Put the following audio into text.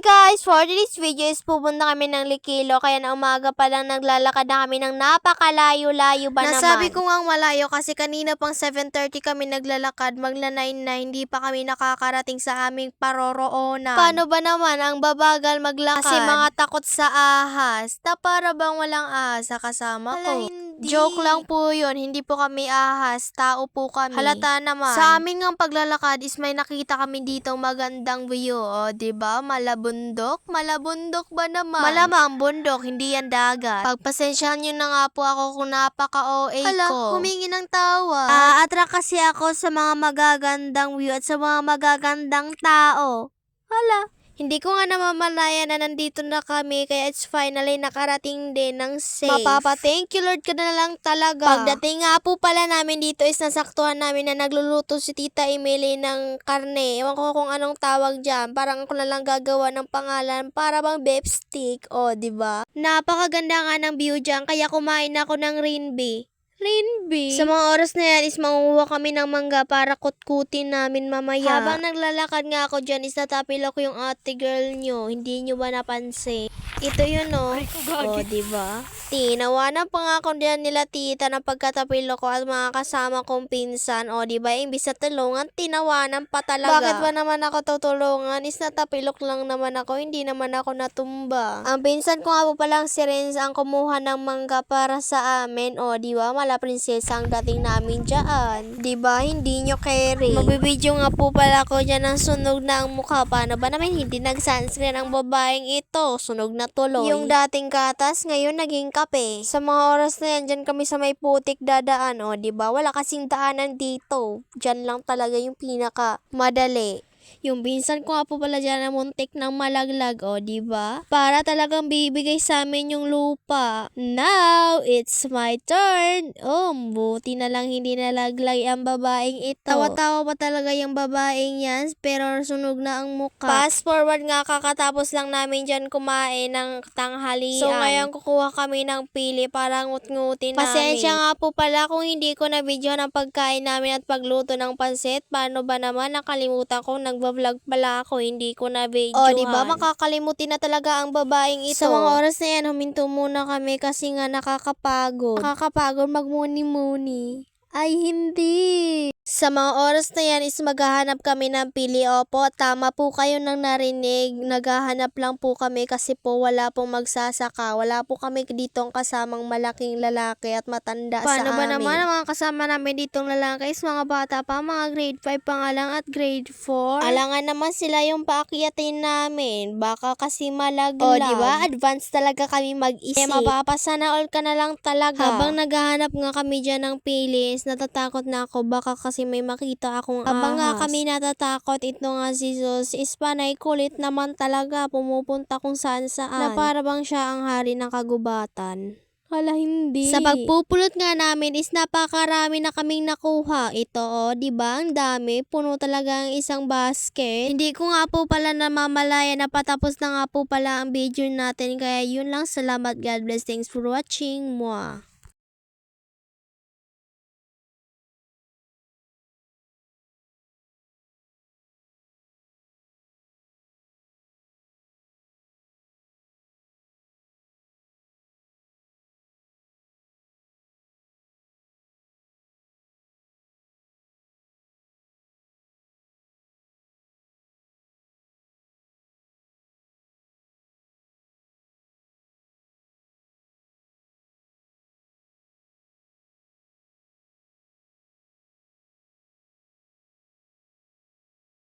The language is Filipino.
Hi guys! For today's video is pupunta kami ng Likilo kaya na umaga pa lang naglalakad na kami ng napakalayo-layo ba naman. Nasabi ko ngang malayo kasi kanina pang 7:30 kami naglalakad, magla-9 na hindi pa kami nakakarating sa aming paroroonan. Paano ba naman ang babagal maglakad? Kasi mga takot sa ahas. Na para bang walang ahas sa kasama ko? hindi. Joke lang po yun, hindi po kami ahas, tao po kami. Halata naman. Sa amin ngang paglalakad is may nakita kami dito magandang view, diba? Malabundok? Malabundok ba naman? Malamang bundok, hindi yan dagat. Pagpasensyahan nyo na nga po ako kung napaka-OA ko. Hala, humingi ng tawa. Attract kasi ako sa mga magagandang view at sa mga magagandang tao. Hala. Hindi ko nga namamalayan na nandito na kami kaya it's finally nakarating din ng safe. Mapapa-thank you Lord ka na lang talaga. Pagdating nga po pala namin dito is nasaktuhan namin na nagluluto si Tita Emily ng karne. Ewan ko kung anong tawag dyan. Parang ako na lang gagawa ng pangalan para bang beef stick. O, diba? Napakaganda nga ng view dyan kaya kumain ako ng rinbi. Rinbi. Sa mga oras na yan is manguha kami ng mangga para kutkutin namin mamaya. Habang naglalakad nga ako dyan is natapil ako yung ate girl nyo. Hindi nyo ba napansin? Ito yun o, diba? Tinawanan pa nga ako dyan nila tita na pagkatapil ko at mga kasama kong pinsan. O, diba? Imbis na tulungan, tinawanan pa talaga. Bakit ba naman ako tutulungan? Is natapilok lang naman ako, hindi naman ako natumba. Ang pinsan ko nga po palang si Renz ang kumuha ng mangga para sa amin. O, diba? Mala prinsesa ang dating namin dyan. Diba? Hindi nyo carry. Magbibideo nga po pala ako dyan ng sunog na ang mukha. Paano ba naman hindi nag-sunscreen ang babaeng ito? Sunog na tuloy. Yung dating gatas, ngayon naging kape. Sa mga oras na yan, dyan kami sa may putik dadaan. O, diba? Wala kasing daanan dito. Dyan lang talaga yung pinaka madali. Yung pinsan ko nga po pala dyan na muntik ng malaglag, o, diba? Para talagang bibigay sa amin yung lupa. Now, it's my turn. Oh, buti na lang hindi nalaglag ang babaeng ito. Tawa-tawa pa talaga yung babaeng yan, pero sunog na ang mukha. Fast forward nga, kakatapos lang namin dyan kumain ng tanghalian. So, ngayon kukuha kami ng pili para ngut-ngutin namin. Pasensya nga po pala kung hindi ko na video ng pagkain namin at pagluto ng pansit. Paano ba naman? Nakalimutan ko, nagbablog pala ako, hindi ko na videohan. O, diba? Makakalimutin na talaga ang babaeng ito. Sa mga oras na yan, huminto muna kami kasi nga nakakapagod. Nakakapagod magmuni-muni. Ay, hindi. Sa mga oras na yan is maghahanap kami ng pili. Opo, tama po kayo nang narinig. Naghahanap lang po kami kasi po wala pong magsasaka. Wala po kami ditong kasamang malaking lalaki at matanda sa amin. Paano ba naman ang mga kasama namin ditong lalaki is mga bata pa, mga grade 5 pa nga lang at grade 4? Alangan naman sila yung paakyatin namin. Baka kasi malaglag. O, diba? Advance talaga kami mag-isip. Mapapasana all ka na lang talaga. Habang naghahanap nga kami dyan ng pili, natatakot na ako. Baka kasi may makita akong ahas. Habang nga kami natatakot, ito nga si Sus is panay kulit naman talaga. Pumupunta kung saan saan. Na para bang siya ang hari ng kagubatan. Hala, hindi. Sa pagpupulot nga namin is napakarami na kaming nakuha. Ito, diba? Ang dami. Puno talaga ang isang basket. Hindi ko nga po pala namamalaya na patapos na nga po pala ang video natin. Kaya yun lang. Salamat. God bless. Thanks for watching. Mwah.